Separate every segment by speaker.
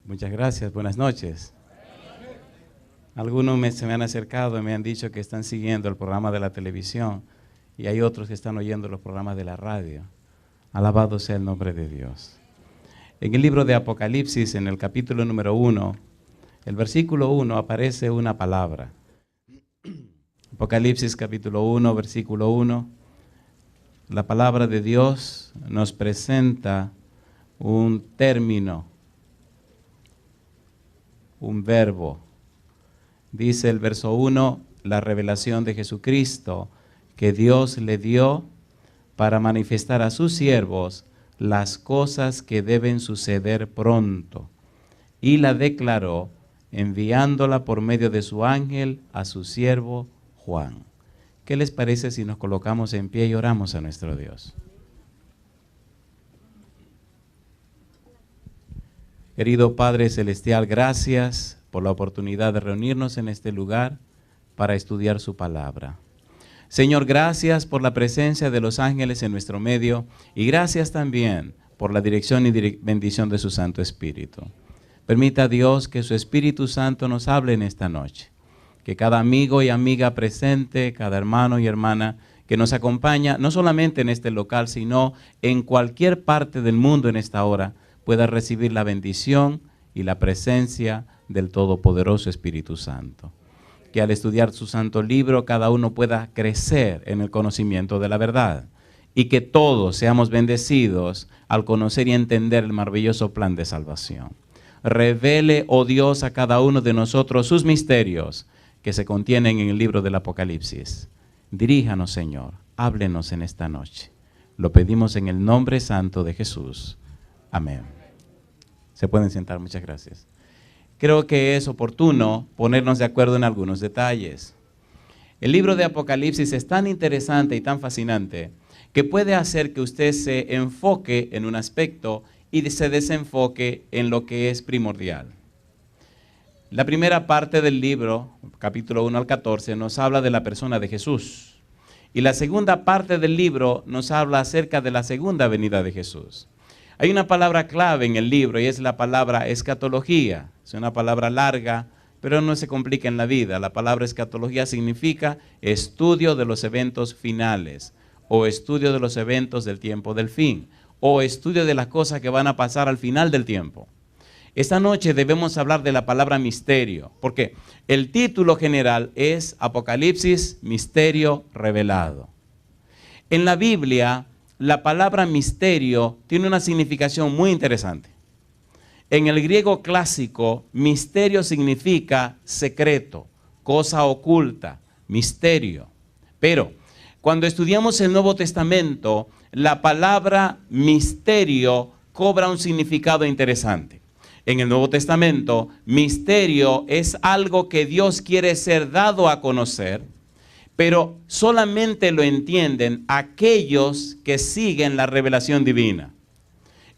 Speaker 1: Muchas gracias, buenas noches. Algunos se me han acercado y me han dicho que están siguiendo el programa de la televisión y hay otros que están oyendo los programas de la radio. Alabado sea el nombre de Dios. En el libro de Apocalipsis, en el capítulo número 1, el versículo 1, aparece una palabra. Apocalipsis capítulo 1, versículo 1, la palabra de Dios nos presenta un término, un verbo. Dice el verso 1, la revelación de Jesucristo que Dios le dio para manifestar a sus siervos las cosas que deben suceder pronto. Y la declaró enviándola por medio de su ángel a su siervo Juan. ¿Qué les parece si nos colocamos en pie y oramos a nuestro Dios? Querido Padre Celestial, gracias por la oportunidad de reunirnos en este lugar para estudiar su palabra. Señor, gracias por la presencia de los ángeles en nuestro medio y gracias también por la dirección y bendición de su Santo Espíritu. Permita Dios que su Espíritu Santo nos hable en esta noche. Que cada amigo y amiga presente, cada hermano y hermana que nos acompaña, no solamente en este local, sino en cualquier parte del mundo en esta hora, pueda recibir la bendición y la presencia del Todopoderoso Espíritu Santo. Que al estudiar su santo libro, cada uno pueda crecer en el conocimiento de la verdad y que todos seamos bendecidos al conocer y entender el maravilloso plan de salvación. Revele, oh Dios, a cada uno de nosotros sus misterios que se contienen en el libro del Apocalipsis. Diríjanos, Señor, háblenos en esta noche. Lo pedimos en el nombre santo de Jesús. Amén. Se pueden sentar, muchas gracias. Creo que es oportuno ponernos de acuerdo en algunos detalles. El libro de Apocalipsis es tan interesante y tan fascinante que puede hacer que usted se enfoque en un aspecto y se desenfoque en lo que es primordial. La primera parte del libro, capítulo 1 al 14, nos habla de la persona de Jesús. Y la segunda parte del libro nos habla acerca de la segunda venida de Jesús. Hay una palabra clave en el libro y es la palabra escatología. Es una palabra larga, pero no se complica en la vida. La palabra escatología significa estudio de los eventos finales o estudio de los eventos del tiempo del fin o estudio de las cosas que van a pasar al final del tiempo. Esta noche debemos hablar de la palabra misterio, porque el título general es Apocalipsis, misterio revelado. En la Biblia, la palabra misterio tiene una significación muy interesante. En el griego clásico, misterio significa secreto, cosa oculta, misterio. Pero cuando estudiamos el Nuevo Testamento, la palabra misterio cobra un significado interesante. En el Nuevo Testamento, misterio es algo que Dios quiere ser dado a conocer, pero solamente lo entienden aquellos que siguen la revelación divina.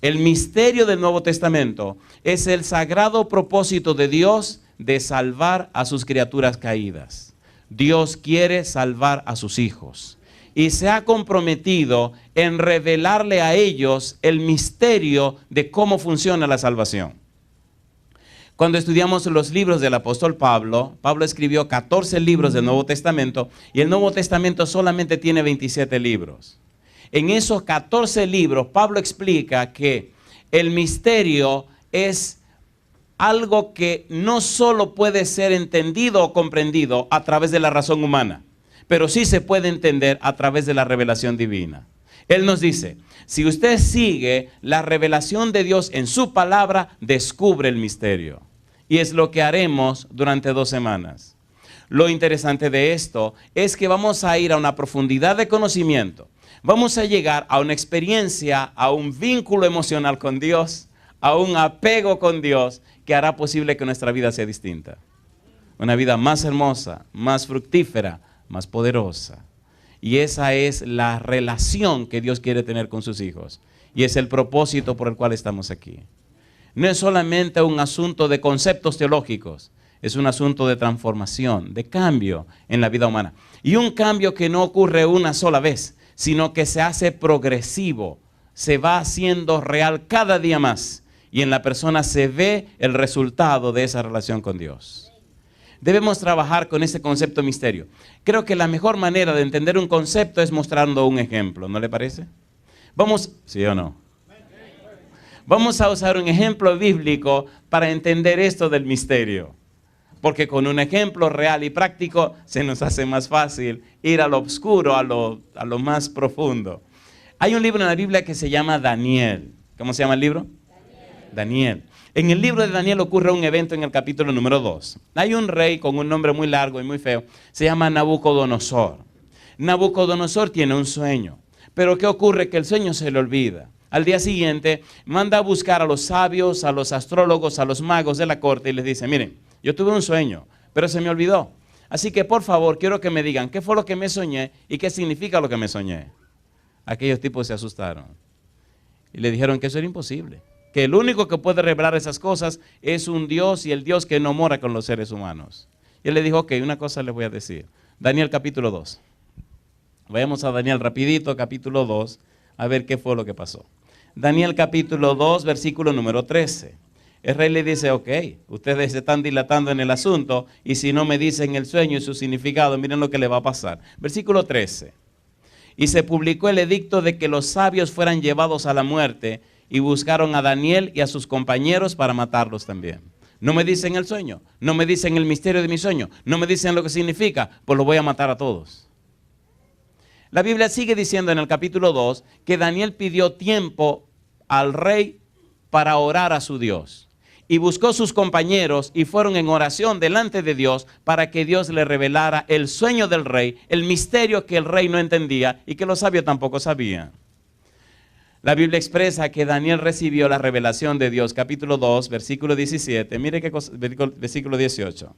Speaker 1: El misterio del Nuevo Testamento es el sagrado propósito de Dios de salvar a sus criaturas caídas. Dios quiere salvar a sus hijos y se ha comprometido en revelarle a ellos el misterio de cómo funciona la salvación. Cuando estudiamos los libros del apóstol Pablo, Pablo escribió 14 libros del Nuevo Testamento y el Nuevo Testamento solamente tiene 27 libros. En esos 14 libros, Pablo explica que el misterio es algo que no solo puede ser entendido o comprendido a través de la razón humana, pero sí se puede entender a través de la revelación divina. Él nos dice, si usted sigue la revelación de Dios en su palabra, descubre el misterio. Y es lo que haremos durante 2 semanas. Lo interesante de esto es que vamos a ir a una profundidad de conocimiento. Vamos a llegar a una experiencia, a un vínculo emocional con Dios, a un apego con Dios que hará posible que nuestra vida sea distinta. Una vida más hermosa, más fructífera, más poderosa. Y esa es la relación que Dios quiere tener con sus hijos. Y es el propósito por el cual estamos aquí. No es solamente un asunto de conceptos teológicos, es un asunto de transformación, de cambio en la vida humana. Y un cambio que no ocurre una sola vez, sino que se hace progresivo, se va haciendo real cada día más. y en la persona se ve el resultado de esa relación con Dios. Debemos trabajar con ese concepto misterio. Creo que la mejor manera de entender un concepto es mostrando un ejemplo, ¿no le parece? Vamos, ¿sí o no? Vamos a usar un ejemplo bíblico para entender esto del misterio. Porque con un ejemplo real y práctico se nos hace más fácil ir a lo oscuro, a lo más profundo. Hay un libro en la Biblia que se llama Daniel. ¿Cómo se llama el libro? Daniel. En el libro de Daniel ocurre un evento en el capítulo número 2. Hay un rey con un nombre muy largo y muy feo. Se llama Nabucodonosor. Nabucodonosor tiene un sueño. Pero ¿qué ocurre? Que el sueño se le olvida. Al día siguiente manda a buscar a los sabios, a los astrólogos, a los magos de la corte y les dice, miren, yo tuve un sueño, pero se me olvidó. Así que por favor quiero que me digan qué fue lo que me soñé y qué significa lo que me soñé. Aquellos tipos se asustaron y le dijeron que eso era imposible. Que el único que puede revelar esas cosas es un Dios y el Dios que no mora con los seres humanos. Y él le dijo, ok, una cosa le voy a decir. Daniel capítulo 2. Vayamos a Daniel rapidito, capítulo 2, a ver qué fue lo que pasó. Daniel capítulo 2, versículo número 13. El rey le dice, ok, ustedes se están dilatando en el asunto y si no me dicen el sueño y su significado, miren lo que le va a pasar. Versículo 13. Y se publicó el edicto de que los sabios fueran llevados a la muerte y buscaron a Daniel y a sus compañeros para matarlos también. No me dicen el sueño, no me dicen el misterio de mi sueño, no me dicen lo que significa, pues los voy a matar a todos. La Biblia sigue diciendo en el capítulo 2 que Daniel pidió tiempo al rey para orar a su Dios. Y buscó sus compañeros y fueron en oración delante de Dios para que Dios le revelara el sueño del rey, el misterio que el rey no entendía y que los sabios tampoco sabían. La Biblia expresa que Daniel recibió la revelación de Dios, capítulo 2, versículo 17. Mire qué cosa, versículo 18.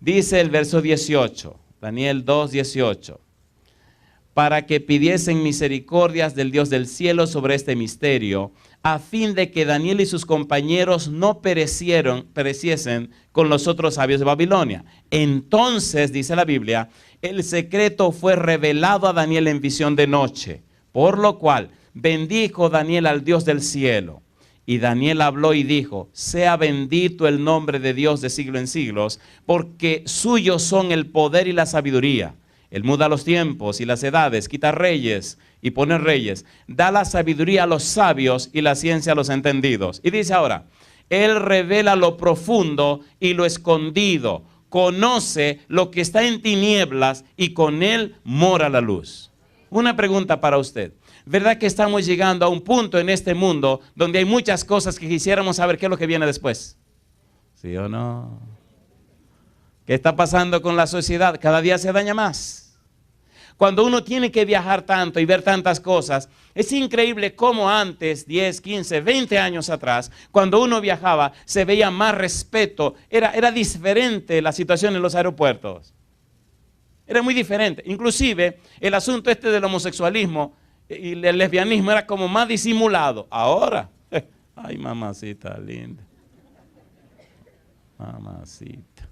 Speaker 1: Dice el verso 18, Daniel 2, 18. Para que pidiesen misericordias del Dios del cielo sobre este misterio, a fin de que Daniel y sus compañeros no pereciesen con los otros sabios de Babilonia. Entonces, dice la Biblia, el secreto fue revelado a Daniel en visión de noche, por lo cual bendijo Daniel al Dios del cielo. Y Daniel habló y dijo, sea bendito el nombre de Dios de siglo en siglos, porque suyos son el poder y la sabiduría. Él muda los tiempos y las edades, quita reyes y pone reyes. Da la sabiduría a los sabios y la ciencia a los entendidos. Y dice ahora, Él revela lo profundo y lo escondido. Conoce lo que está en tinieblas y con Él mora la luz. Una pregunta para usted. ¿Verdad que estamos llegando a un punto en este mundo donde hay muchas cosas que quisiéramos saber qué es lo que viene después? ¿Sí o no? ¿Qué está pasando con la sociedad? Cada día se daña más. Cuando uno tiene que viajar tanto y ver tantas cosas, es increíble cómo antes, 10, 15, 20 años atrás, cuando uno viajaba, se veía más respeto. Era diferente la situación en los aeropuertos. Era muy diferente. Inclusive, el asunto este del homosexualismo y el lesbianismo era como más disimulado. Ahora, ay, mamacita linda. Mamacita.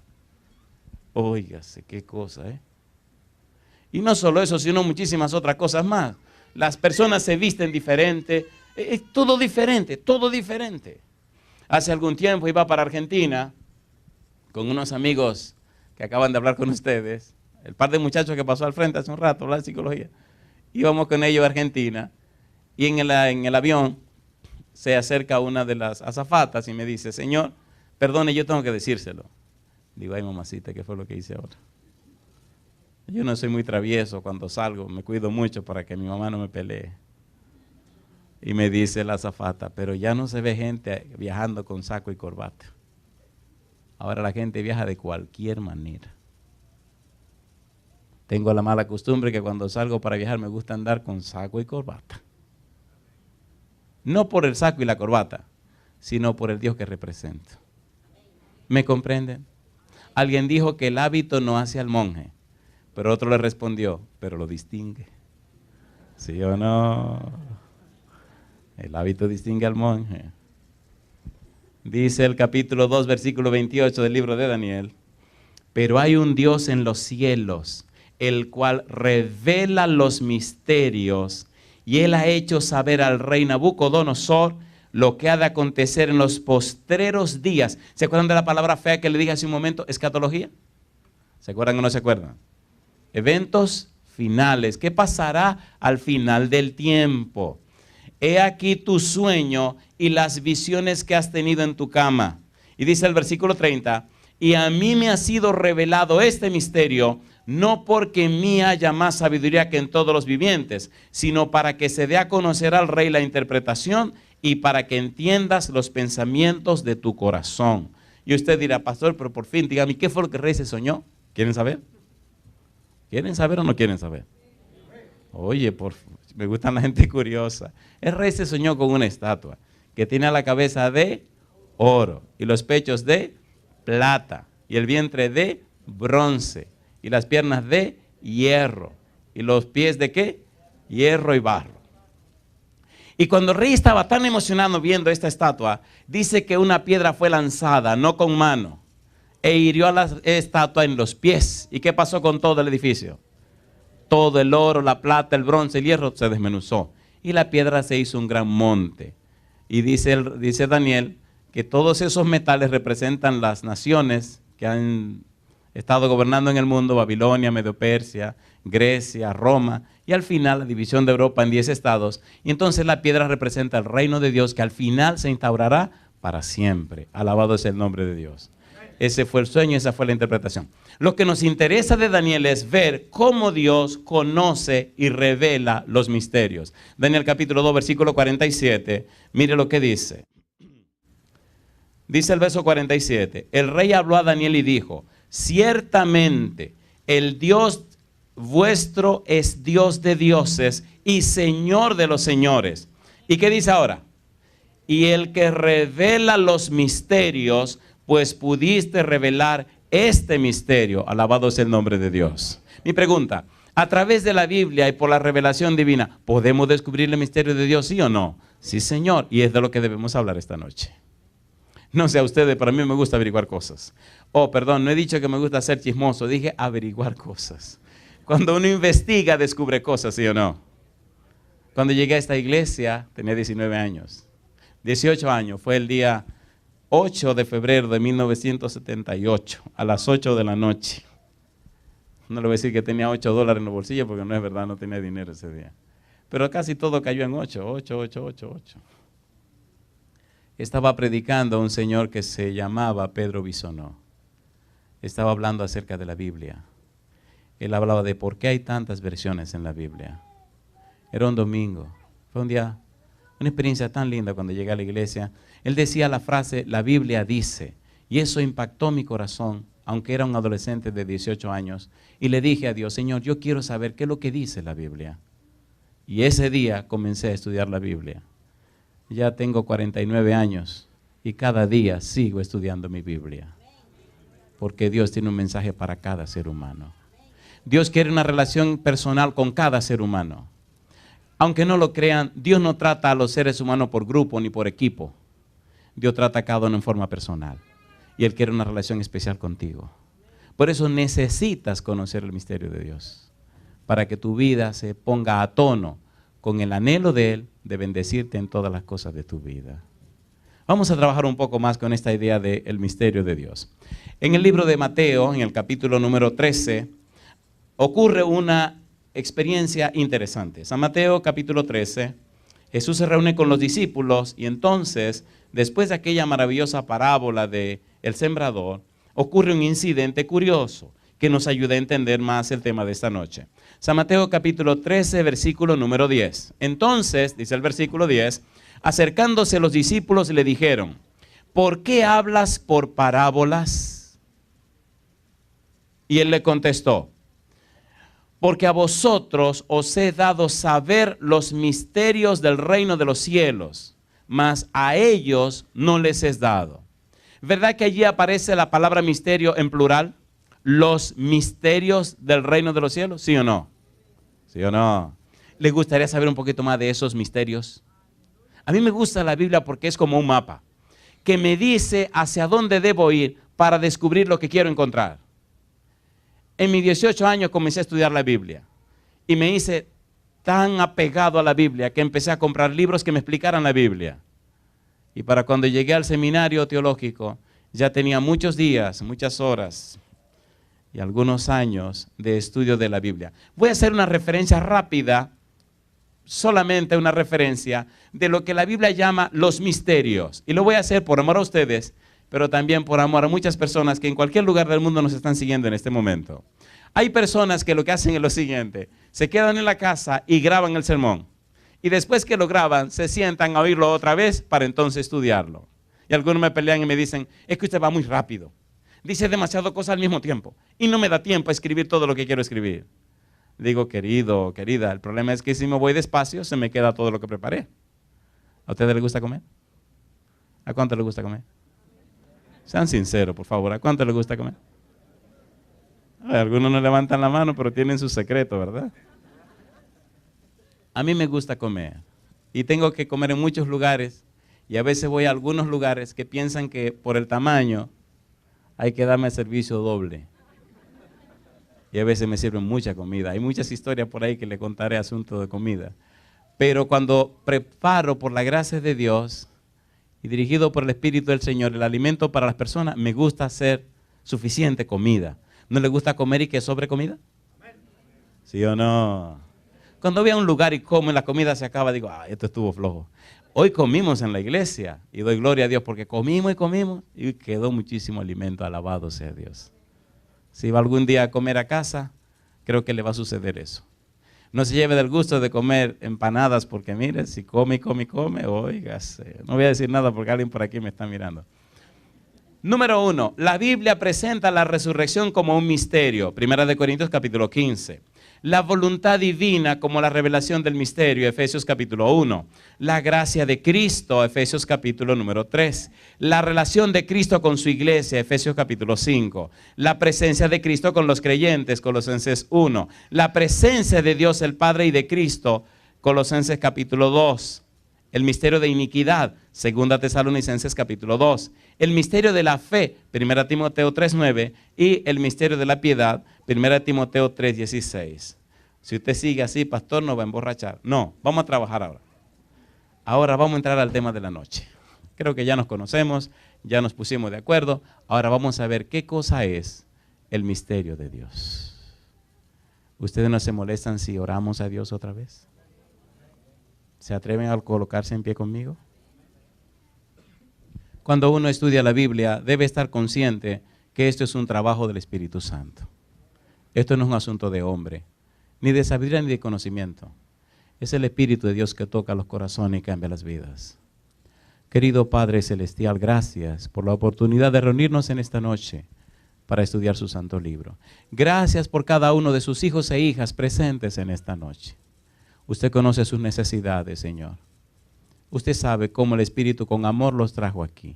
Speaker 1: Óigase, qué cosa, ¿eh? Y no solo eso, sino muchísimas otras cosas más. Las personas se visten diferente, es todo diferente, todo diferente. Hace algún tiempo iba para Argentina con unos amigos que acaban de hablar con ustedes. El par de muchachos que pasó al frente hace un rato, hablar de psicología. Íbamos con ellos a Argentina y en el avión se acerca una de las azafatas y me dice, señor, perdone, yo tengo que decírselo. Digo, ay mamacita, ¿qué fue lo que hice ahora? Yo no soy muy travieso cuando salgo, me cuido mucho para que mi mamá no me pelee. Y me dice la azafata, pero ya no se ve gente viajando con saco y corbata. Ahora la gente viaja de cualquier manera. Tengo la mala costumbre que cuando salgo para viajar me gusta andar con saco y corbata. No por el saco y la corbata, sino por el Dios que represento. ¿Me comprenden? Alguien dijo que el hábito no hace al monje. Pero otro le respondió, pero lo distingue. ¿Sí o no? El hábito distingue al monje. Dice el capítulo 2, versículo 28 del libro de Daniel. Pero hay un Dios en los cielos, el cual revela los misterios, y Él ha hecho saber al rey Nabucodonosor lo que ha de acontecer en los postreros días. ¿Se acuerdan de la palabra fea que le dije hace un momento? Escatología. ¿Se acuerdan o no se acuerdan? Eventos finales. ¿Qué pasará al final del tiempo? He aquí tu sueño y las visiones que has tenido en tu cama. Y dice el versículo 30, y a mí me ha sido revelado este misterio, no porque en mí haya más sabiduría que en todos los vivientes, sino para que se dé a conocer al rey la interpretación y para que entiendas los pensamientos de tu corazón. Y usted dirá, pastor, pero por fin, dígame, ¿qué fue lo que el rey se soñó? ¿Quieren saber? ¿Quieren saber o no quieren saber? Oye, me gusta la gente curiosa. El rey se soñó con una estatua que tiene la cabeza de oro y los pechos de plata y el vientre de bronce y las piernas de hierro y los pies de ¿qué? Hierro y barro. Y cuando el rey estaba tan emocionado viendo esta estatua, dice que una piedra fue lanzada, no con mano, e hirió a la estatua en los pies. ¿Y qué pasó con todo el edificio? Todo el oro, la plata, el bronce, el hierro se desmenuzó. Y la piedra se hizo un gran monte. Y dice Daniel que todos esos metales representan las naciones que han estado gobernando en el mundo: Babilonia, Medo-Persia, Grecia, Roma, y al final la división de Europa en 10 estados. Y entonces la piedra representa el reino de Dios, que al final se instaurará para siempre. Alabado es el nombre de Dios. Ese fue el sueño, esa fue la interpretación. Lo que nos interesa de Daniel es ver cómo Dios conoce y revela los misterios. Daniel capítulo 2, versículo 47, mire lo que dice. Dice el verso 47, el rey habló a Daniel y dijo, ciertamente el Dios vuestro es Dios de dioses y Señor de los señores. ¿Y qué dice ahora? Y el que revela los misterios, pues pudiste revelar este misterio. Alabado es el nombre de Dios. Mi pregunta, a través de la Biblia y por la revelación divina, ¿podemos descubrir el misterio de Dios, sí o no? Sí, Señor, y es de lo que debemos hablar esta noche. No sé a ustedes, pero a mí me gusta averiguar cosas. Oh, perdón, no he dicho que me gusta ser chismoso, dije averiguar cosas. Cuando uno investiga, descubre cosas, ¿sí o no? Cuando llegué a esta iglesia, tenía 19 años. 18 años, fue el día 8 de febrero de 1978, a las 8 de la noche. No le voy a decir que tenía $8 en los bolsillos, porque no es verdad, no tenía dinero ese día. Pero casi todo cayó en 8. Estaba predicando a un señor que se llamaba Pedro Bisonó. Estaba hablando acerca de la Biblia. Él hablaba de por qué hay tantas versiones en la Biblia. Era un domingo. Fue un día, una experiencia tan linda cuando llegué a la iglesia. Él decía la frase, la Biblia dice, y eso impactó mi corazón, aunque era un adolescente de 18 años. Y le dije a Dios, Señor, yo quiero saber qué es lo que dice la Biblia. Y ese día comencé a estudiar la Biblia. Ya tengo 49 años y cada día sigo estudiando mi Biblia. Porque Dios tiene un mensaje para cada ser humano. Dios quiere una relación personal con cada ser humano. Aunque no lo crean, Dios no trata a los seres humanos por grupo ni por equipo. Dios trata a cada uno en forma personal. Y Él quiere una relación especial contigo. Por eso necesitas conocer el misterio de Dios. Para que tu vida se ponga a tono con el anhelo de Él de bendecirte en todas las cosas de tu vida. Vamos a trabajar un poco más con esta idea del misterio de Dios. En el libro de Mateo, en el capítulo número 13, ocurre una experiencia interesante. San Mateo capítulo 13, Jesús se reúne con los discípulos y entonces, después de aquella maravillosa parábola de el sembrador, ocurre un incidente curioso que nos ayuda a entender más el tema de esta noche. San Mateo capítulo 13, versículo número 10. Entonces, dice el versículo 10, acercándose los discípulos le dijeron, ¿por qué hablas por parábolas? Y él le contestó, porque a vosotros os he dado saber los misterios del reino de los cielos, mas a ellos no les es dado. ¿Verdad que allí aparece la palabra misterio en plural? Los misterios del reino de los cielos, ¿sí o no? ¿Sí o no? ¿Les gustaría saber un poquito más de esos misterios? A mí me gusta la Biblia porque es como un mapa que me dice hacia dónde debo ir para descubrir lo que quiero encontrar. En mis 18 años comencé a estudiar la Biblia y me hice tan apegado a la Biblia que empecé a comprar libros que me explicaran la Biblia. Y para cuando llegué al seminario teológico, ya tenía muchos días, muchas horas y algunos años de estudio de la Biblia. Voy a hacer una referencia rápida, solamente una referencia de lo que la Biblia llama los misterios. Y lo voy a hacer por amor a ustedes, pero también por amor a muchas personas que en cualquier lugar del mundo nos están siguiendo en este momento. Hay personas que lo que hacen es lo siguiente: se quedan en la casa y graban el sermón. Y después que lo graban, se sientan a oírlo otra vez para entonces estudiarlo. Y algunos me pelean y me dicen: es que usted va muy rápido. Dice demasiado cosas al mismo tiempo. Y no me da tiempo a escribir todo lo que quiero escribir. Digo, querido, querida, el problema es que si me voy despacio, se me queda todo lo que preparé. ¿A ustedes les gusta comer? ¿A cuánto les gusta comer? Sean sinceros, por favor. ¿A cuánto les gusta comer? Ay, algunos no levantan la mano, pero tienen su secreto, ¿verdad? A mí me gusta comer. Y tengo que comer en muchos lugares. Y a veces voy a algunos lugares que piensan que por el tamaño hay que darme el servicio doble. Y a veces me sirven mucha comida. Hay muchas historias por ahí que le contaré asunto de comida. Pero cuando preparo por la gracia de Dios y dirigido por el Espíritu del Señor el alimento para las personas, me gusta hacer suficiente comida. ¿No le gusta comer y que sobre comida? ¿Sí o no? Cuando voy a un lugar y como y la comida se acaba, digo, esto estuvo flojo. Hoy comimos en la iglesia y doy gloria a Dios porque comimos y quedó muchísimo alimento. Alabado sea Dios. Si va algún día a comer a casa, creo que le va a suceder eso. No se lleve del gusto de comer empanadas porque mire, si come, óigase. No voy a decir nada porque alguien por aquí me está mirando. Número 1, la Biblia presenta la resurrección como un misterio. Primera de Corintios capítulo 15. La voluntad divina como la revelación del misterio, Efesios capítulo 1. La gracia de Cristo, Efesios capítulo número 3. La relación de Cristo con su iglesia, Efesios capítulo 5. La presencia de Cristo con los creyentes, Colosenses 1. La presencia de Dios el Padre y de Cristo, Colosenses capítulo 2. El misterio de iniquidad, 2 Tesalonicenses capítulo 2. El misterio de la fe, 1 Timoteo 3:9. Y el misterio de la piedad, 1 Timoteo 3:16. Si usted sigue así, pastor, no va a emborrachar. No, vamos a trabajar ahora. Ahora vamos a entrar al tema de la noche. Creo que ya nos conocemos, ya nos pusimos de acuerdo. Ahora vamos a ver qué cosa es el misterio de Dios. ¿Ustedes no se molestan si oramos a Dios otra vez? ¿Se atreven a colocarse en pie conmigo? Cuando uno estudia la Biblia, debe estar consciente que esto es un trabajo del Espíritu Santo. Esto no es un asunto de hombre, ni de sabiduría ni de conocimiento. Es el Espíritu de Dios que toca los corazones y cambia las vidas. Querido Padre Celestial, gracias por la oportunidad de reunirnos en esta noche para estudiar su santo libro. Gracias por cada uno de sus hijos e hijas presentes en esta noche. Usted conoce sus necesidades, Señor. Usted sabe cómo el Espíritu con amor los trajo aquí.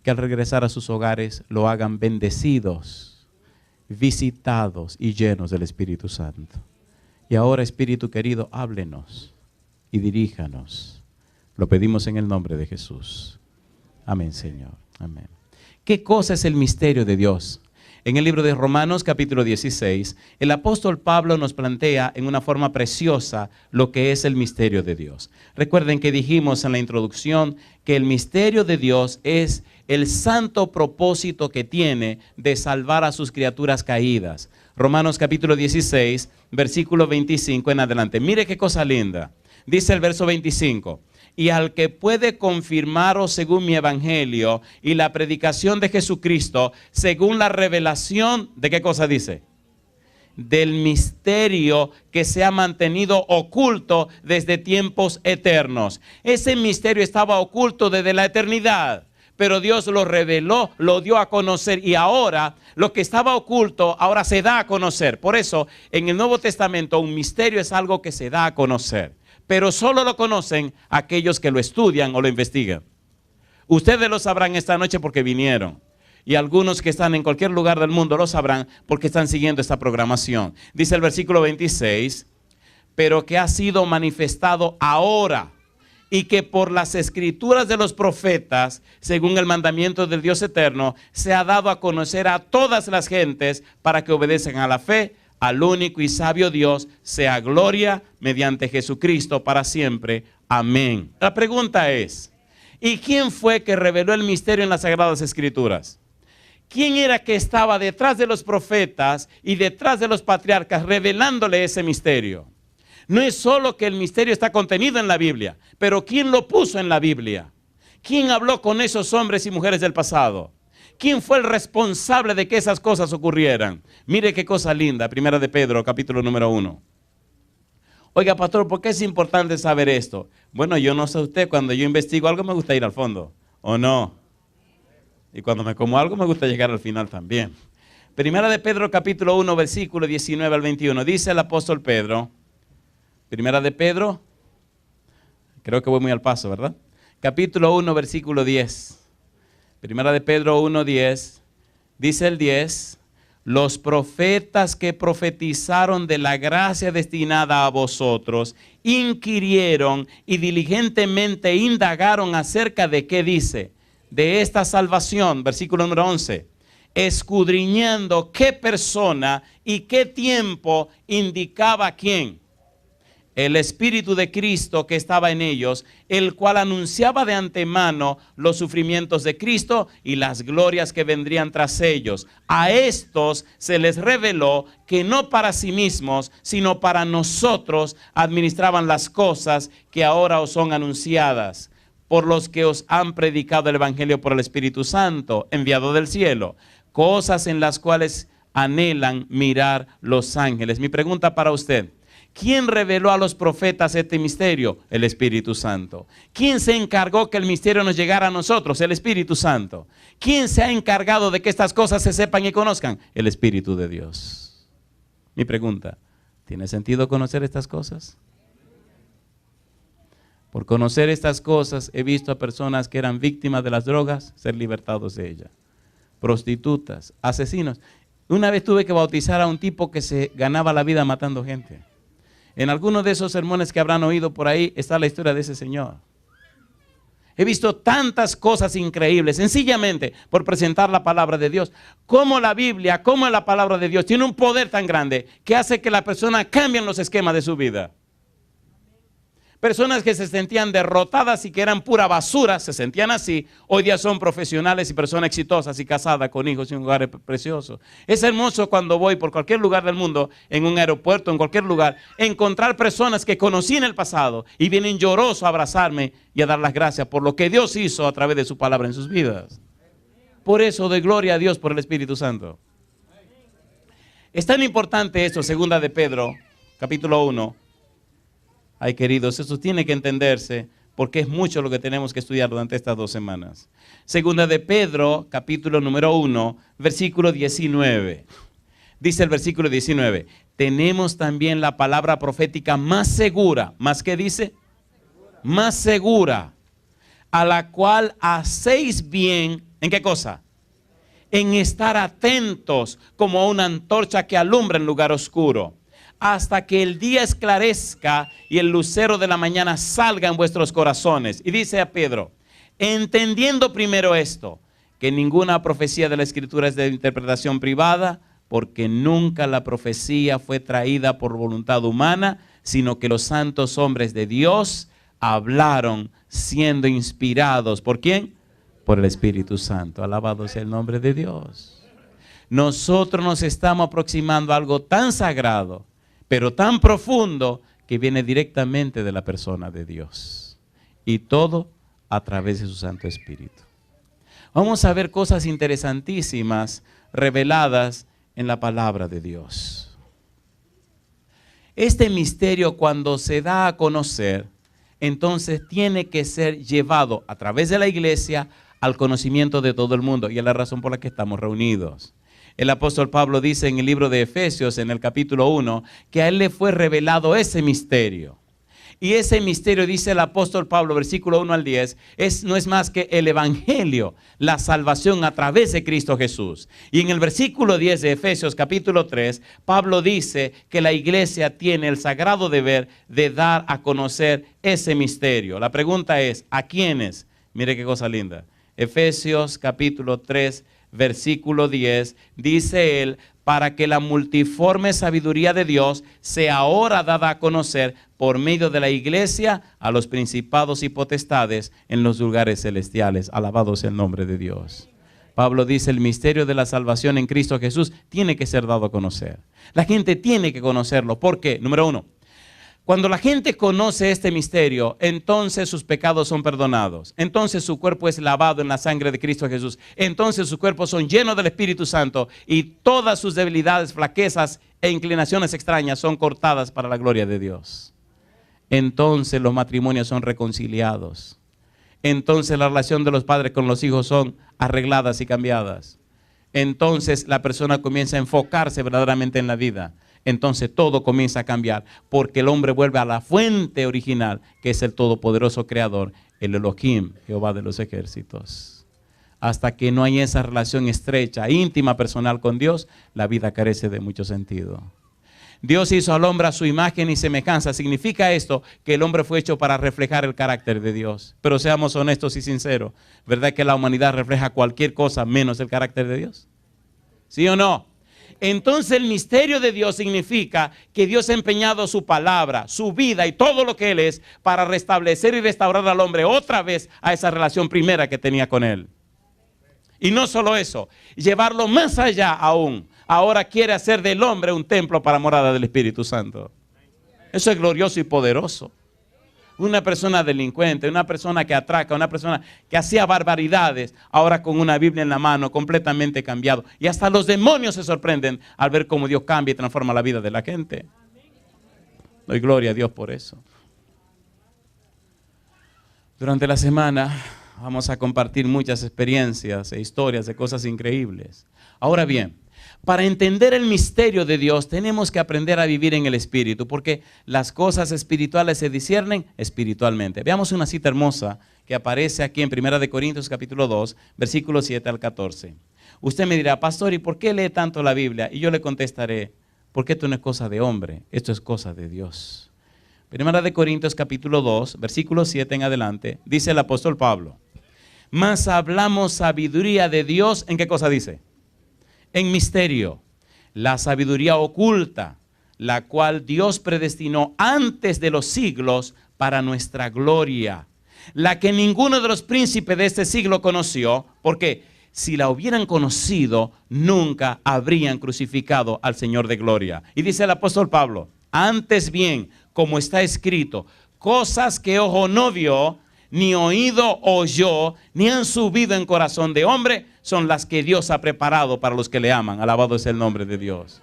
Speaker 1: Que al regresar a sus hogares lo hagan bendecidos, visitados y llenos del Espíritu Santo. Y ahora, Espíritu querido, háblenos y diríjanos. Lo pedimos en el nombre de Jesús. Amén, Señor. Amén. ¿Qué cosa es el misterio de Dios? En el libro de Romanos capítulo 16, el apóstol Pablo nos plantea en una forma preciosa lo que es el misterio de Dios. Recuerden que dijimos en la introducción que el misterio de Dios es el santo propósito que tiene de salvar a sus criaturas caídas. Romanos capítulo 16, versículo 25 en adelante. Mire qué cosa linda. Dice el verso 25. Y al que puede confirmaros según mi evangelio y la predicación de Jesucristo, según la revelación, ¿de qué cosa dice? Del misterio que se ha mantenido oculto desde tiempos eternos. Ese misterio estaba oculto desde la eternidad, pero Dios lo reveló, lo dio a conocer y ahora lo que estaba oculto ahora se da a conocer. Por eso en el Nuevo Testamento un misterio es algo que se da a conocer. Pero solo lo conocen aquellos que lo estudian o lo investigan. Ustedes lo sabrán esta noche porque vinieron. Y algunos que están en cualquier lugar del mundo lo sabrán porque están siguiendo esta programación. Dice el versículo 26, pero que ha sido manifestado ahora y que por las escrituras de los profetas, según el mandamiento del Dios eterno, se ha dado a conocer a todas las gentes para que obedezcan a la fe. Al único y sabio Dios sea gloria mediante Jesucristo para siempre. Amén. La pregunta es, ¿Y quién fue que reveló el misterio en las Sagradas Escrituras? ¿Quién era que estaba detrás de los profetas y detrás de los patriarcas revelándole ese misterio? No es solo que el misterio está contenido en la Biblia, pero ¿quién lo puso en la Biblia? ¿Quién habló con esos hombres y mujeres del pasado? ¿Quién fue el responsable de que esas cosas ocurrieran? Mire qué cosa linda, Primera de Pedro, capítulo número 1. Oiga, pastor, ¿por qué es importante saber esto? Bueno, yo no sé usted, cuando yo investigo algo me gusta ir al fondo, ¿o no? Y cuando me como algo me gusta llegar al final también. Primera de Pedro, capítulo 1, versículo 19 al 21. Dice el apóstol Pedro, Primera de Pedro, creo que voy muy al paso, ¿verdad? Capítulo 1, versículo 10. Primera de Pedro 1, 10. Dice el 10, los profetas que profetizaron de la gracia destinada a vosotros, inquirieron y diligentemente indagaron acerca de qué dice, de esta salvación, versículo número 11, escudriñando qué persona y qué tiempo indicaba quién. El Espíritu de Cristo que estaba en ellos, el cual anunciaba de antemano los sufrimientos de Cristo y las glorias que vendrían tras ellos. A estos se les reveló que no para sí mismos, sino para nosotros administraban las cosas que ahora os son anunciadas, por los que os han predicado el Evangelio por el Espíritu Santo, enviado del cielo, cosas en las cuales anhelan mirar los ángeles. Mi pregunta para usted: ¿quién reveló a los profetas este misterio? El Espíritu Santo. ¿Quién se encargó que el misterio nos llegara a nosotros? El Espíritu Santo. ¿Quién se ha encargado de que estas cosas se sepan y conozcan? El Espíritu de Dios. Mi pregunta: ¿tiene sentido conocer estas cosas? Por conocer estas cosas he visto a personas que eran víctimas de las drogas ser libertados de ellas. Prostitutas, asesinos. Una vez tuve que bautizar a un tipo que se ganaba la vida matando gente. En algunos de esos sermones que habrán oído por ahí está la historia de ese señor. He visto tantas cosas increíbles, sencillamente por presentar la palabra de Dios. Como la Biblia, como la palabra de Dios tiene un poder tan grande que hace que la persona cambie los esquemas de su vida. Personas que se sentían derrotadas y que eran pura basura, se sentían así, hoy día son profesionales y personas exitosas y casadas con hijos y un hogar precioso. Es hermoso cuando voy por cualquier lugar del mundo, en un aeropuerto, en cualquier lugar, encontrar personas que conocí en el pasado y vienen llorosos a abrazarme y a dar las gracias por lo que Dios hizo a través de su palabra en sus vidas. Por eso doy gloria a Dios por el Espíritu Santo. Es tan importante esto, segunda de Pedro, capítulo 1. Ay, queridos, eso tiene que entenderse porque es mucho lo que tenemos que estudiar durante estas 2 semanas. Segunda de Pedro, capítulo número 1, versículo 19. Dice el versículo 19, tenemos también la palabra profética más segura. ¿Más qué dice? Más segura, a la cual hacéis bien, ¿en qué cosa? En estar atentos como a una antorcha que alumbra en lugar oscuro, hasta que el día esclarezca y el lucero de la mañana salga en vuestros corazones. Y dice a Pedro, entendiendo primero esto, que ninguna profecía de la Escritura es de interpretación privada, porque nunca la profecía fue traída por voluntad humana, sino que los santos hombres de Dios hablaron siendo inspirados. ¿Por quién? Por el Espíritu Santo. Alabado sea el nombre de Dios. Nosotros nos estamos aproximando a algo tan sagrado, pero tan profundo, que viene directamente de la persona de Dios. Y todo a través de su Santo Espíritu. Vamos a ver cosas interesantísimas reveladas en la palabra de Dios. Este misterio, cuando se da a conocer, entonces tiene que ser llevado a través de la iglesia al conocimiento de todo el mundo. Y es la razón por la que estamos reunidos. El apóstol Pablo dice en el libro de Efesios, en el capítulo 1, que a él le fue revelado ese misterio. Y ese misterio, dice el apóstol Pablo, versículo 1 al 10, no es más que el evangelio, la salvación a través de Cristo Jesús. Y en el versículo 10 de Efesios capítulo 3, Pablo dice que la iglesia tiene el sagrado deber de dar a conocer ese misterio. La pregunta es, ¿a quiénes? Mire qué cosa linda. Efesios capítulo 3, versículo 10, dice él, para que la multiforme sabiduría de Dios sea ahora dada a conocer por medio de la iglesia a los principados y potestades en los lugares celestiales. Alabado sea el nombre de Dios. Pablo dice, el misterio de la salvación en Cristo Jesús tiene que ser dado a conocer. La gente tiene que conocerlo. ¿Por qué? Número uno, cuando la gente conoce este misterio, entonces sus pecados son perdonados. Entonces su cuerpo es lavado en la sangre de Cristo Jesús. Entonces sus cuerpos son llenos del Espíritu Santo y todas sus debilidades, flaquezas e inclinaciones extrañas son cortadas para la gloria de Dios. Entonces los matrimonios son reconciliados. Entonces la relación de los padres con los hijos son arregladas y cambiadas. Entonces la persona comienza a enfocarse verdaderamente en la vida. Entonces todo comienza a cambiar porque el hombre vuelve a la fuente original, que es el todopoderoso creador, el Elohim, Jehová de los ejércitos. Hasta que no hay esa relación estrecha, íntima, personal con Dios, la vida carece de mucho sentido. Dios hizo al hombre a su imagen y semejanza. Significa esto que el hombre fue hecho para reflejar el carácter de Dios. Pero seamos honestos y sinceros, ¿verdad que la humanidad refleja cualquier cosa menos el carácter de Dios? ¿Sí o no? Entonces el misterio de Dios significa que Dios ha empeñado su palabra, su vida y todo lo que Él es para restablecer y restaurar al hombre otra vez a esa relación primera que tenía con Él. Y no solo eso, llevarlo más allá aún. Ahora quiere hacer del hombre un templo para morada del Espíritu Santo. Eso es glorioso y poderoso. Una persona delincuente, una persona que atraca, una persona que hacía barbaridades, ahora con una Biblia en la mano, completamente cambiado. Y hasta los demonios se sorprenden al ver cómo Dios cambia y transforma la vida de la gente. Doy gloria a Dios por eso. Durante la semana vamos a compartir muchas experiencias e historias de cosas increíbles. Ahora bien, para entender el misterio de Dios tenemos que aprender a vivir en el Espíritu, porque las cosas espirituales se disciernen espiritualmente. Veamos una cita hermosa que aparece aquí en 1 Corintios capítulo 2, versículos 7 al 14. Usted me dirá, pastor, ¿y por qué lee tanto la Biblia? Y yo le contestaré, porque esto no es cosa de hombre, esto es cosa de Dios. 1 Corintios capítulo 2, versículo 7 en adelante, dice el apóstol Pablo, mas hablamos sabiduría de Dios, ¿en qué cosa dice? En misterio, la sabiduría oculta, la cual Dios predestinó antes de los siglos para nuestra gloria, la que ninguno de los príncipes de este siglo conoció, porque si la hubieran conocido, nunca habrían crucificado al Señor de gloria. Y dice el apóstol Pablo, antes bien, como está escrito, cosas que ojo no vio, ni oído oyó, ni han subido en corazón de hombre, son las que Dios ha preparado para los que le aman. Alabado es el nombre de Dios.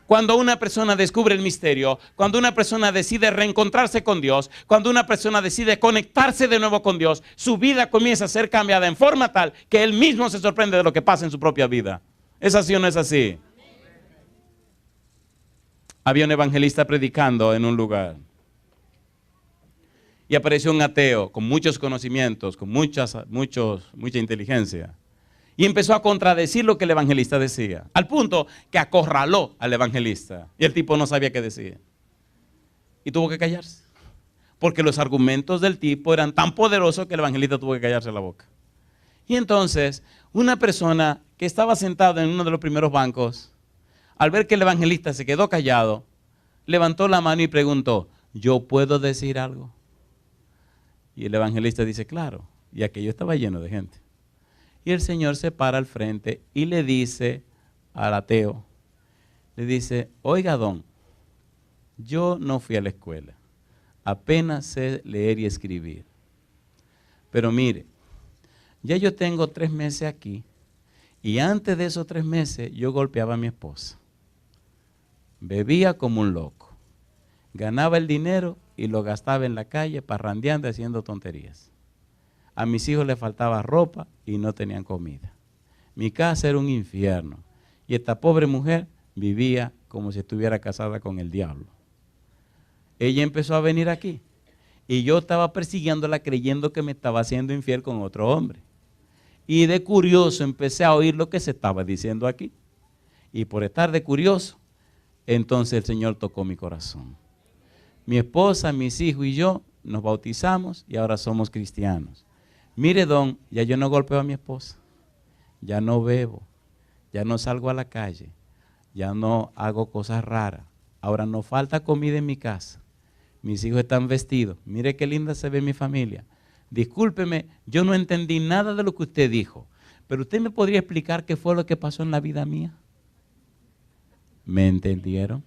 Speaker 1: Cuando una persona descubre el misterio, cuando una persona decide reencontrarse con Dios, cuando una persona decide conectarse de nuevo con Dios, su vida comienza a ser cambiada en forma tal que él mismo se sorprende de lo que pasa en su propia vida. ¿Es así o no es así? Había un evangelista predicando en un lugar. Y apareció un ateo con muchos conocimientos, con mucha inteligencia. Y empezó a contradecir lo que el evangelista decía. Al punto que acorraló al evangelista. Y el tipo no sabía qué decir. Y tuvo que callarse. Porque los argumentos del tipo eran tan poderosos que el evangelista tuvo que callarse la boca. Y entonces, una persona que estaba sentada en uno de los primeros bancos, al ver que el evangelista se quedó callado, levantó la mano y preguntó, ¿yo puedo decir algo? Y el evangelista dice, claro, y aquello estaba lleno de gente. Y el Señor se para al frente y le dice al ateo, le dice, oiga don, yo no fui a la escuela, apenas sé leer y escribir. Pero mire, ya yo tengo 3 meses aquí y antes de esos 3 meses yo golpeaba a mi esposa. Bebía como un loco, ganaba el dinero y lo gastaba en la calle parrandeando, haciendo tonterías. A mis hijos les faltaba ropa y no tenían comida. Mi casa era un infierno y esta pobre mujer vivía como si estuviera casada con el diablo. Ella empezó a venir aquí y yo estaba persiguiéndola creyendo que me estaba haciendo infiel con otro hombre. Y de curioso empecé a oír lo que se estaba diciendo aquí. Y por estar de curioso, entonces el Señor tocó mi corazón. Mi esposa, mis hijos y yo nos bautizamos y ahora somos cristianos. Mire, don, ya yo no golpeo a mi esposa, ya no bebo, ya no salgo a la calle, ya no hago cosas raras. Ahora no falta comida en mi casa. Mis hijos están vestidos. Mire qué linda se ve mi familia. Discúlpeme, yo no entendí nada de lo que usted dijo, pero usted me podría explicar qué fue lo que pasó en la vida mía. ¿Me entendieron?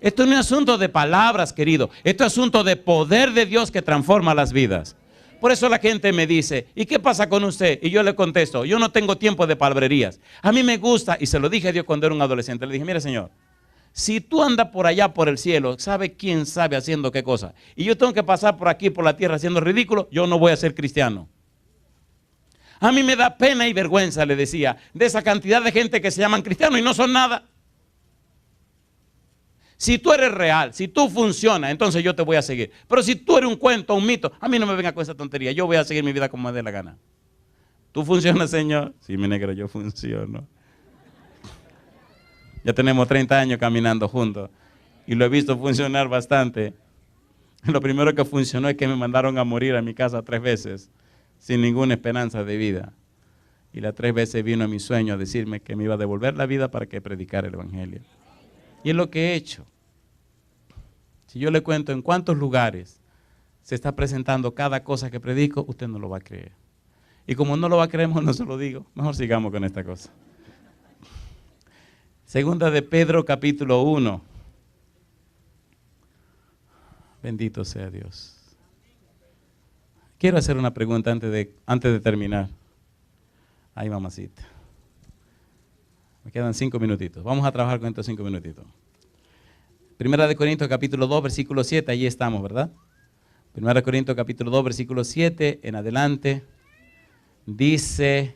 Speaker 1: Esto no es asunto de palabras, querido. Esto es asunto de poder de Dios que transforma las vidas. Por eso la gente me dice, ¿y qué pasa con usted? Y yo le contesto, yo no tengo tiempo de palabrerías. A mí me gusta, y se lo dije a Dios cuando era un adolescente. Le dije, mire, Señor, si tú andas por allá por el cielo, ¿sabe quién sabe haciendo qué cosa? Y yo tengo que pasar por aquí, por la tierra, haciendo ridículo, yo no voy a ser cristiano. A mí me da pena y vergüenza, le decía, de esa cantidad de gente que se llaman cristianos y no son nada. Si tú eres real, si tú funcionas, entonces yo te voy a seguir. Pero si tú eres un cuento, un mito, a mí no me venga con esa tontería. Yo voy a seguir mi vida como me dé la gana. ¿Tú funcionas, Señor? Sí, mi negro, yo funciono. Ya tenemos 30 años caminando juntos y lo he visto funcionar bastante. Lo primero que funcionó es que me mandaron a morir a mi casa 3 veces sin ninguna esperanza de vida. Y las 3 veces vino a mi sueño a decirme que me iba a devolver la vida para que predicara el evangelio. Y es lo que he hecho. Si yo le cuento en cuántos lugares se está presentando cada cosa que predico, usted no lo va a creer. Y como no lo va a creer, no se lo digo. Mejor sigamos con esta cosa. Segunda de Pedro, capítulo 1. Bendito sea Dios. Quiero hacer una pregunta antes de terminar. Ay, mamacita. Me quedan 5 minutitos. Vamos a trabajar con estos 5 minutitos. Primera de Corintios, capítulo 2, versículo 7. Allí estamos, ¿verdad? Primera de Corintios, capítulo 2, versículo 7. En adelante. Dice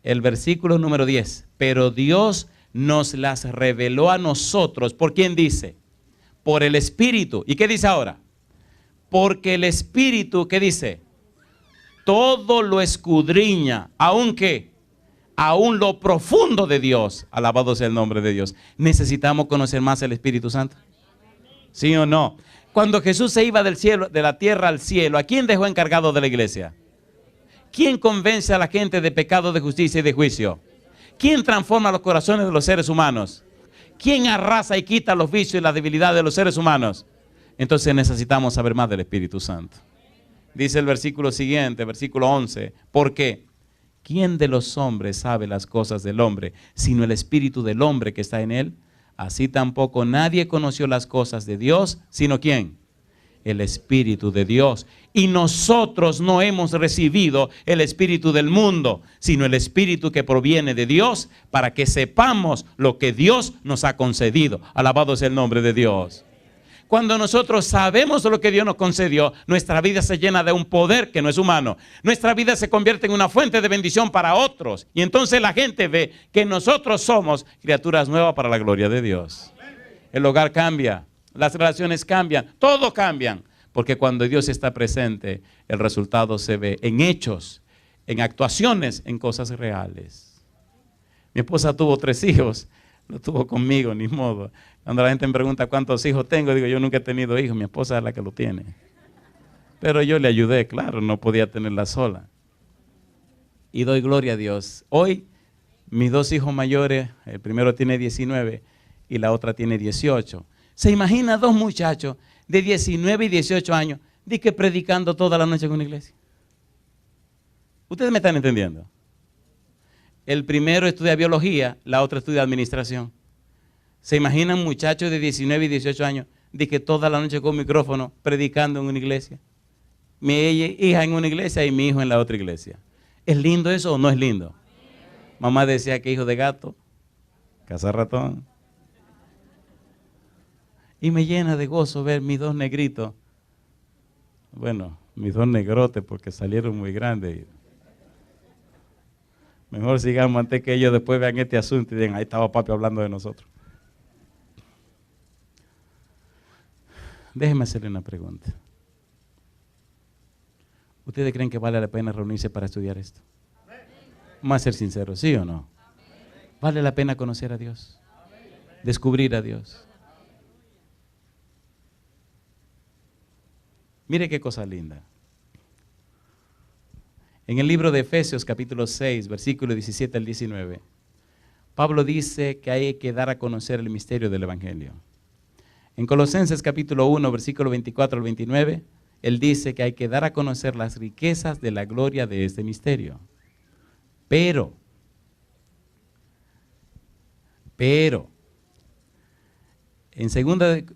Speaker 1: el versículo número 10. Pero Dios nos las reveló a nosotros. ¿Por quién dice? Por el Espíritu. ¿Y qué dice ahora? Porque el Espíritu, ¿qué dice? Todo lo escudriña, aunque aún lo profundo de Dios. Alabado sea el nombre de Dios. ¿Necesitamos conocer más el Espíritu Santo? ¿Sí o no? Cuando Jesús se iba del cielo, de la tierra al cielo, ¿a quién dejó encargado de la iglesia? ¿Quién convence a la gente de pecado, de justicia y de juicio? ¿Quién transforma los corazones de los seres humanos? ¿Quién arrasa y quita los vicios y la debilidad de los seres humanos? Entonces necesitamos saber más del Espíritu Santo. Dice el versículo siguiente, versículo 11. ¿Por qué? ¿Quién de los hombres sabe las cosas del hombre, sino el espíritu del hombre que está en él? Así tampoco nadie conoció las cosas de Dios, sino ¿quién? El Espíritu de Dios. Y nosotros no hemos recibido el espíritu del mundo, sino el Espíritu que proviene de Dios, para que sepamos lo que Dios nos ha concedido. Alabado sea el nombre de Dios. Cuando nosotros sabemos lo que Dios nos concedió, nuestra vida se llena de un poder que no es humano. Nuestra vida se convierte en una fuente de bendición para otros. Y entonces la gente ve que nosotros somos criaturas nuevas para la gloria de Dios. El hogar cambia, las relaciones cambian, todo cambian. Porque cuando Dios está presente, el resultado se ve en hechos, en actuaciones, en cosas reales. Mi esposa tuvo 3 hijos. No tuvo conmigo, ni modo. Cuando la gente me pregunta cuántos hijos tengo, digo, yo nunca he tenido hijos, mi esposa es la que lo tiene. Pero yo le ayudé, claro, no podía tenerla sola. Y doy gloria a Dios. Hoy, mis 2 hijos mayores, el primero tiene 19 y la otra tiene 18. ¿Se imagina 2 muchachos de 19 y 18 años, de que predicando toda la noche en una iglesia? ¿Ustedes me están entendiendo? El primero estudia biología, la otra estudia administración. ¿Se imaginan muchachos de 19 y 18 años de que toda la noche con micrófono predicando en una iglesia? Mi hija en una iglesia y mi hijo en la otra iglesia. ¿Es lindo eso o no es lindo? Mamá decía que hijo de gato, casa ratón. Y me llena de gozo ver mis 2 negritos. Bueno, mis 2 negrotes porque salieron muy grandes. Mejor sigamos antes que ellos después vean este asunto y digan, ahí estaba papi hablando de nosotros. Déjenme hacerle una pregunta. ¿Ustedes creen que vale la pena reunirse para estudiar esto? Vamos a ser sinceros, ¿sí o no? ¿Vale la pena conocer a Dios? Descubrir a Dios. Mire qué cosa linda. En el libro de Efesios, capítulo 6, versículo 17 al 19, Pablo dice que hay que dar a conocer el misterio del Evangelio. En Colosenses capítulo 1, versículo 24 al 29, él dice que hay que dar a conocer las riquezas de la gloria de este misterio. Pero, en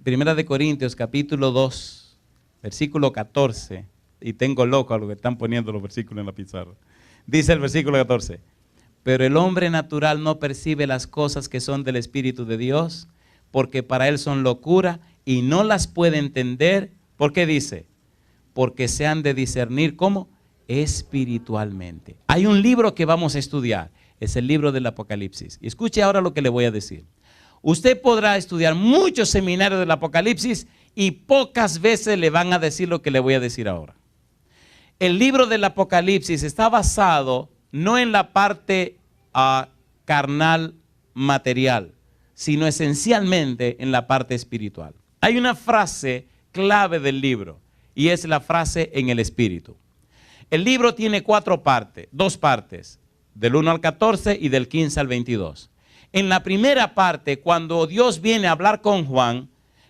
Speaker 1: Primera de Corintios capítulo 2, versículo 14, y tengo loco a lo que están poniendo los versículos en la pizarra, dice el versículo 14, pero el hombre natural no percibe las cosas que son del Espíritu de Dios, porque para él son locura y no las puede entender. ¿Por qué dice? Porque se han de discernir, ¿cómo? Espiritualmente. Hay un libro que vamos a estudiar, es el libro del Apocalipsis. Y escuche ahora lo que le voy a decir. Usted podrá estudiar muchos seminarios del Apocalipsis y pocas veces le van a decir lo que le voy a decir ahora. El libro del Apocalipsis está basado no en la parte carnal material, sino esencialmente en la parte espiritual. Hay una frase clave del libro y es la frase en el espíritu. El libro tiene dos partes, del 1 al 14 y del 15 al 22. En la primera parte, cuando Dios viene a hablar con Juan,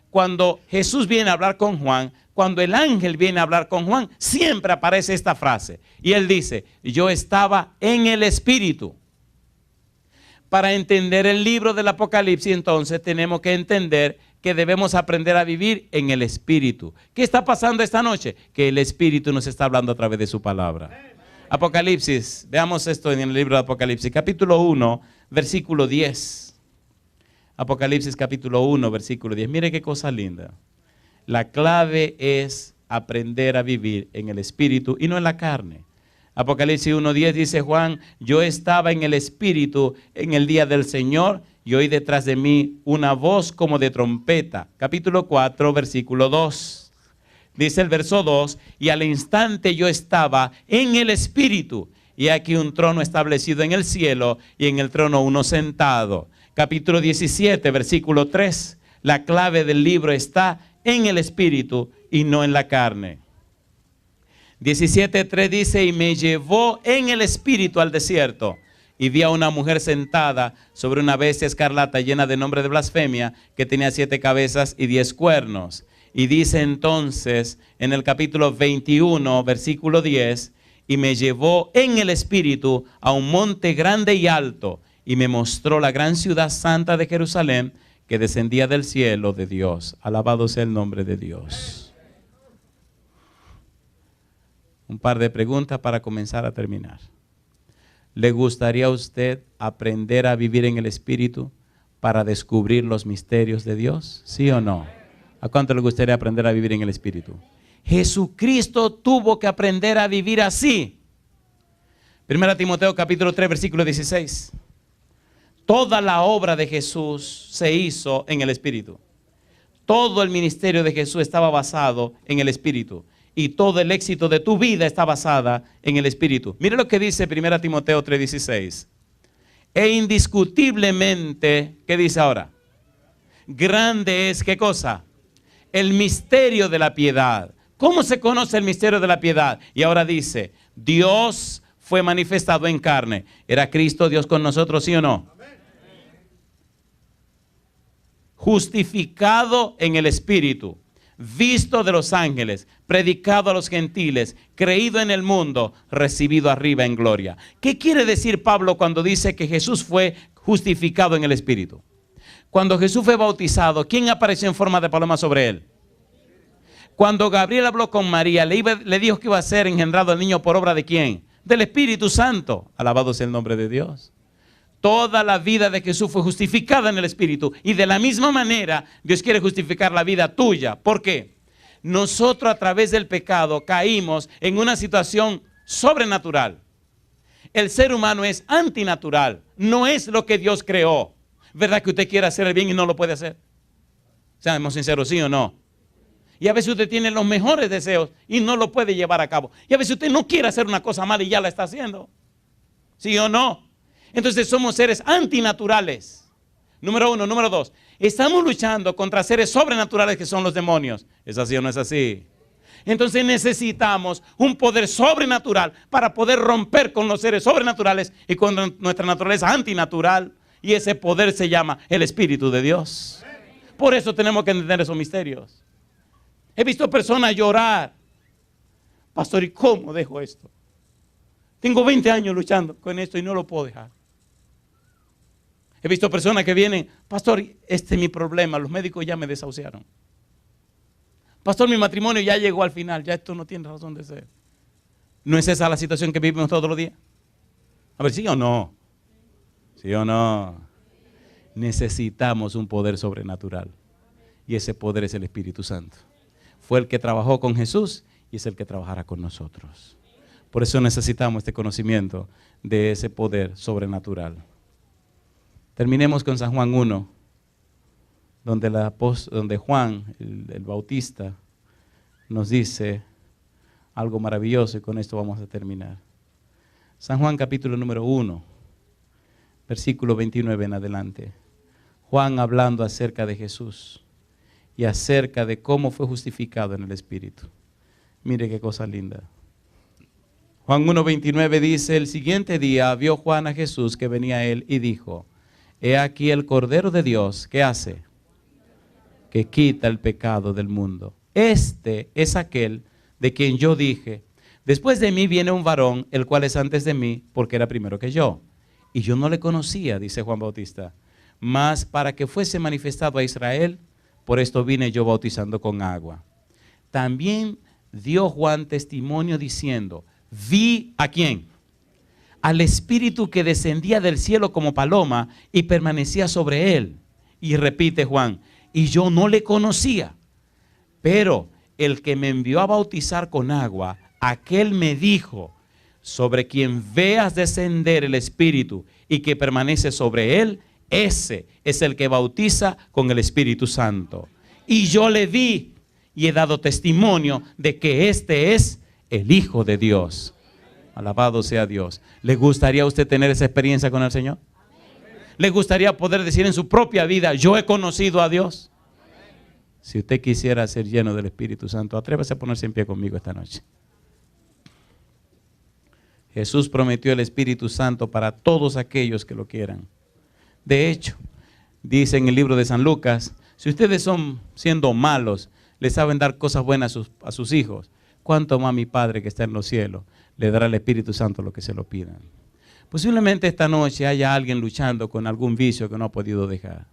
Speaker 1: cuando Jesús viene a hablar con Juan, cuando el ángel viene a hablar con Juan, siempre aparece esta frase. Y él dice, yo estaba en el espíritu. Para entender el libro del Apocalipsis, entonces tenemos que entender que debemos aprender a vivir en el Espíritu. ¿Qué está pasando esta noche? Que el Espíritu nos está hablando a través de su palabra. Apocalipsis, veamos esto en el libro de Apocalipsis, capítulo 1, versículo 10. Apocalipsis capítulo 1, versículo 10. Mire qué cosa linda. La clave es aprender a vivir en el Espíritu y no en la carne. Apocalipsis 1:10 dice Juan, yo estaba en el Espíritu en el día del Señor y oí detrás de mí una voz como de trompeta. Capítulo 4, versículo 2. Dice el verso 2, y al instante yo estaba en el Espíritu, y aquí un trono establecido en el cielo, y en el trono uno sentado. Capítulo 17, versículo 3, la clave del libro está en el Espíritu y no en la carne. 17:3 dice, y me llevó en el Espíritu al desierto, y vi a una mujer sentada sobre una bestia escarlata llena de nombre de blasfemia, que tenía 7 cabezas y 10 cuernos. Y dice entonces en el capítulo 21, versículo 10, y me llevó en el Espíritu a un monte grande y alto, y me mostró la gran ciudad santa de Jerusalén, que descendía del cielo de Dios. Alabado sea el nombre de Dios. Un par de preguntas para comenzar a terminar. ¿Le gustaría a usted aprender a vivir en el Espíritu para descubrir los misterios de Dios? ¿Sí o no? ¿A cuánto le gustaría aprender a vivir en el Espíritu? Jesucristo tuvo que aprender a vivir así. 1 Timoteo capítulo 3, versículo 16. Toda la obra de Jesús se hizo en el Espíritu. Todo el ministerio de Jesús estaba basado en el Espíritu. Y todo el éxito de tu vida está basada en el Espíritu. Mire lo que dice 1 Timoteo 3:16. E indiscutiblemente, ¿qué dice ahora? Grande es, ¿qué cosa? El misterio de la piedad. ¿Cómo se conoce el misterio de la piedad? Y ahora dice, Dios fue manifestado en carne. ¿Era Cristo Dios con nosotros, sí o no? Justificado en el Espíritu, visto de los ángeles, predicado a los gentiles, creído en el mundo, recibido arriba en gloria. ¿Qué quiere decir Pablo cuando dice que Jesús fue justificado en el Espíritu? Cuando Jesús fue bautizado, ¿quién apareció en forma de paloma sobre él? Cuando Gabriel habló con María, le dijo que iba a ser engendrado el niño por obra de ¿quién? Del Espíritu Santo. Alabado sea el nombre de Dios. Toda la vida de Jesús fue justificada en el Espíritu. Y de la misma manera, Dios quiere justificar la vida tuya. ¿Por qué? Nosotros a través del pecado caímos en una situación sobrenatural. El ser humano es antinatural. No es lo que Dios creó. ¿Verdad que usted quiere hacer el bien y no lo puede hacer? Seamos sinceros, ¿sí o no? Y a veces usted tiene los mejores deseos y no lo puede llevar a cabo. Y a veces usted no quiere hacer una cosa mala y ya la está haciendo. ¿Sí o no? Entonces somos seres antinaturales. Número 1. Número 2. Estamos luchando contra seres sobrenaturales que son los demonios. ¿Es así o no es así? Entonces necesitamos un poder sobrenatural para poder romper con los seres sobrenaturales y con nuestra naturaleza antinatural y ese poder se llama el Espíritu de Dios. Por eso tenemos que entender esos misterios. He visto personas llorar. Pastor, ¿y cómo dejo esto? Tengo 20 años luchando con esto y no lo puedo dejar. He visto personas que vienen, pastor, este es mi problema, los médicos ya me desahuciaron. Pastor, mi matrimonio ya llegó al final, ya esto no tiene razón de ser. ¿No es esa la situación que vivimos todos los días? A ver, ¿sí o no? ¿Sí o no? Necesitamos un poder sobrenatural. Y ese poder es el Espíritu Santo. Fue el que trabajó con Jesús y es el que trabajará con nosotros. Por eso necesitamos este conocimiento de ese poder sobrenatural. Terminemos con San Juan 1, donde Juan, el Bautista, nos dice algo maravilloso y con esto vamos a terminar. San Juan capítulo número 1, versículo 29 en adelante. Juan hablando acerca de Jesús y acerca de cómo fue justificado en el Espíritu. Mire qué cosa linda. Juan 1:29 dice, el siguiente día vio Juan a Jesús que venía a él y dijo, he aquí el Cordero de Dios, ¿qué hace? Que quita el pecado del mundo. Este es aquel de quien yo dije, después de mí viene un varón, el cual es antes de mí, porque era primero que yo. Y yo no le conocía, dice Juan Bautista, mas para que fuese manifestado a Israel, por esto vine yo bautizando con agua. También dio Juan testimonio diciendo, vi ¿a quién? Al Espíritu que descendía del cielo como paloma y permanecía sobre él. Y repite Juan, y yo no le conocía, pero el que me envió a bautizar con agua, aquel me dijo, sobre quien veas descender el Espíritu y que permanece sobre él, ese es el que bautiza con el Espíritu Santo. Y yo le vi y he dado testimonio de que este es el Hijo de Dios. Alabado sea Dios. ¿Le gustaría a usted tener esa experiencia con el Señor? ¿Le gustaría poder decir en su propia vida, yo he conocido a Dios? Si usted quisiera ser lleno del Espíritu Santo, atrévase a ponerse en pie conmigo esta noche. Jesús prometió el Espíritu Santo para todos aquellos que lo quieran. De hecho, dice en el libro de San Lucas, si ustedes son siendo malos, le saben dar cosas buenas a sus hijos, ¿cuánto más mi Padre que está en los cielos le dará el Espíritu Santo lo que se lo pidan? Posiblemente esta noche haya alguien luchando con algún vicio que no ha podido dejar.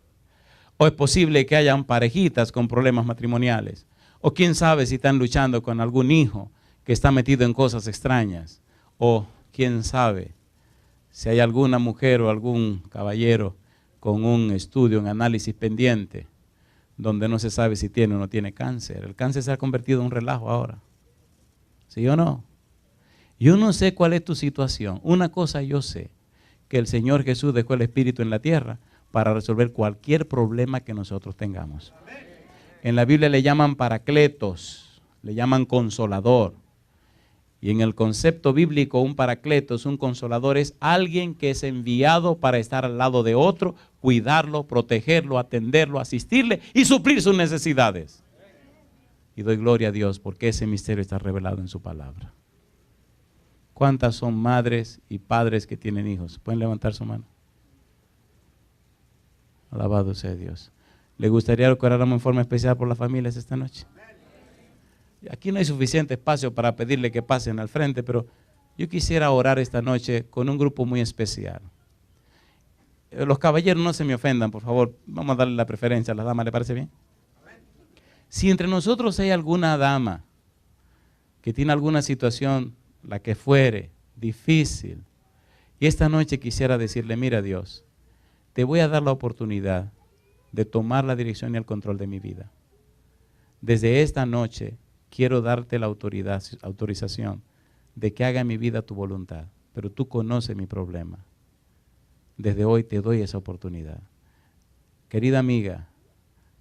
Speaker 1: O es posible que hayan parejitas con problemas matrimoniales. O quién sabe si están luchando con algún hijo que está metido en cosas extrañas. O quién sabe si hay alguna mujer o algún caballero con un estudio, un análisis pendiente, donde no se sabe si tiene o no tiene cáncer. El cáncer se ha convertido en un relajo ahora. ¿Sí o no? Yo no sé cuál es tu situación. Una cosa yo sé, que el Señor Jesús dejó el Espíritu en la tierra para resolver cualquier problema que nosotros tengamos. En la Biblia le llaman paracletos, le llaman consolador. Y en el concepto bíblico, un paracletos, un consolador, es alguien que es enviado para estar al lado de otro, cuidarlo, protegerlo, atenderlo, asistirle y suplir sus necesidades. Y doy gloria a Dios porque ese misterio está revelado en su palabra. ¿Cuántas son madres y padres que tienen hijos? ¿Pueden levantar su mano? Alabado sea Dios. ¿Le gustaría que oráramos en forma especial por las familias esta noche? Aquí no hay suficiente espacio para pedirle que pasen al frente, pero yo quisiera orar esta noche con un grupo muy especial. Los caballeros no se me ofendan, por favor. Vamos a darle la preferencia a las damas, ¿le parece bien? Si entre nosotros hay alguna dama que tiene alguna situación, la que fuere, difícil, y esta noche quisiera decirle, mira Dios, te voy a dar la oportunidad de tomar la dirección y el control de mi vida. Desde esta noche quiero darte la autorización de que haga en mi vida tu voluntad, pero tú conoces mi problema. Desde hoy te doy esa oportunidad. Querida amiga,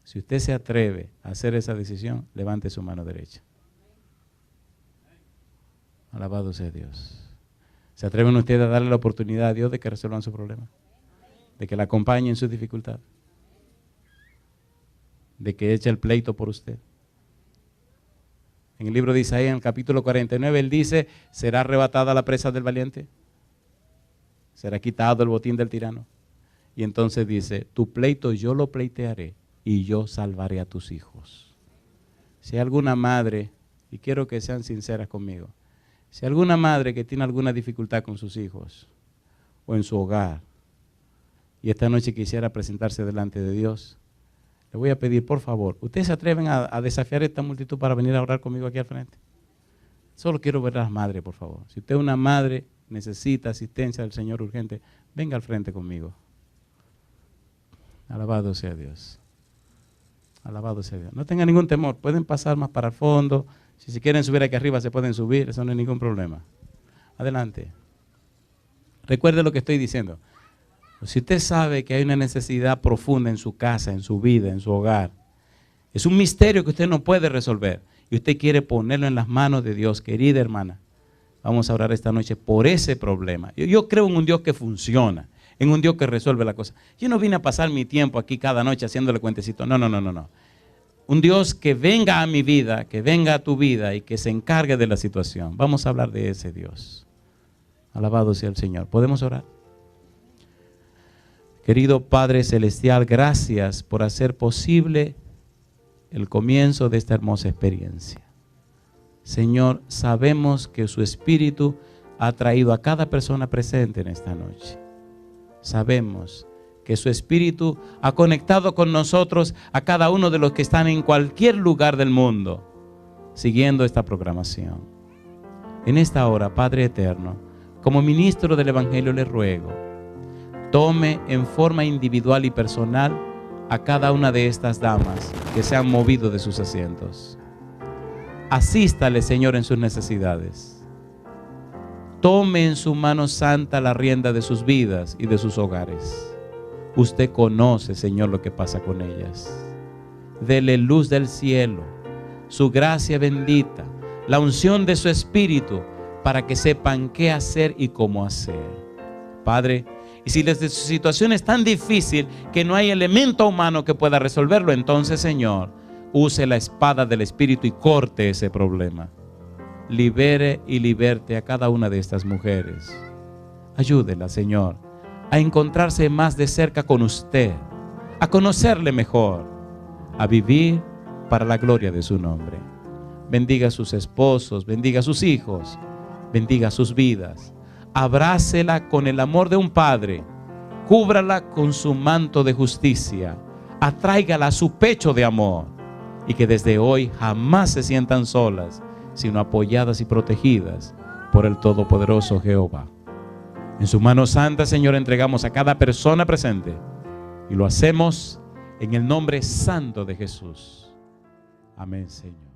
Speaker 1: si usted se atreve a hacer esa decisión, levante su mano derecha. Alabado sea Dios. ¿Se atreven ustedes a darle la oportunidad a Dios de que resuelvan su problema? De que la acompañe en su dificultad. De que eche el pleito por usted. En el libro de Isaías, en el capítulo 49, él dice, ¿será arrebatada la presa del valiente? ¿Será quitado el botín del tirano? Y entonces dice, tu pleito yo lo pleitearé y yo salvaré a tus hijos. Si hay alguna madre, y quiero que sean sinceras conmigo, si hay alguna madre que tiene alguna dificultad con sus hijos o en su hogar, y esta noche quisiera presentarse delante de Dios, le voy a pedir, por favor, ¿ustedes se atreven a desafiar a esta multitud para venir a orar conmigo aquí al frente? Solo quiero ver a las madres, por favor. Si usted es una madre, necesita asistencia del Señor urgente, venga al frente conmigo. Alabado sea Dios. Alabado sea Dios. No tenga ningún temor, pueden pasar más para el fondo. Si se quieren subir aquí arriba, se pueden subir, eso no es ningún problema. Adelante. Recuerde lo que estoy diciendo. Si usted sabe que hay una necesidad profunda en su casa, en su vida, en su hogar, es un misterio que usted no puede resolver y usted quiere ponerlo en las manos de Dios, querida hermana, vamos a orar esta noche por ese problema. Yo creo en un Dios que funciona, en un Dios que resuelve la cosa. Yo no vine a pasar mi tiempo aquí cada noche haciéndole cuentecito. No. Un Dios que venga a mi vida, que venga a tu vida y que se encargue de la situación. Vamos a hablar de ese Dios. Alabado sea el Señor. ¿Podemos orar? Querido Padre Celestial, gracias por hacer posible el comienzo de esta hermosa experiencia. Señor, sabemos que su Espíritu ha traído a cada persona presente en esta noche. Sabemos que su Espíritu ha conectado con nosotros a cada uno de los que están en cualquier lugar del mundo, siguiendo esta programación. En esta hora, Padre Eterno, como ministro del Evangelio le ruego, tome en forma individual y personal a cada una de estas damas que se han movido de sus asientos. Asístale, Señor, en sus necesidades. Tome en su mano santa la rienda de sus vidas y de sus hogares. Usted conoce, Señor, lo que pasa con ellas. Dele luz del cielo, su gracia bendita, la unción de su Espíritu, para que sepan qué hacer y cómo hacer. Padre, y si desde su situación es tan difícil que no hay elemento humano que pueda resolverlo, entonces, Señor, use la espada del Espíritu y corte ese problema. Libere y liberte a cada una de estas mujeres. Ayúdela, Señor, a encontrarse más de cerca con usted, a conocerle mejor, a vivir para la gloria de su nombre. Bendiga a sus esposos, bendiga a sus hijos, bendiga sus vidas. Abrácela con el amor de un padre, cúbrala con su manto de justicia, atráigala a su pecho de amor y que desde hoy jamás se sientan solas, sino apoyadas y protegidas por el Todopoderoso Jehová. En su mano santa, Señor, entregamos a cada persona presente y lo hacemos en el nombre santo de Jesús. Amén, Señor.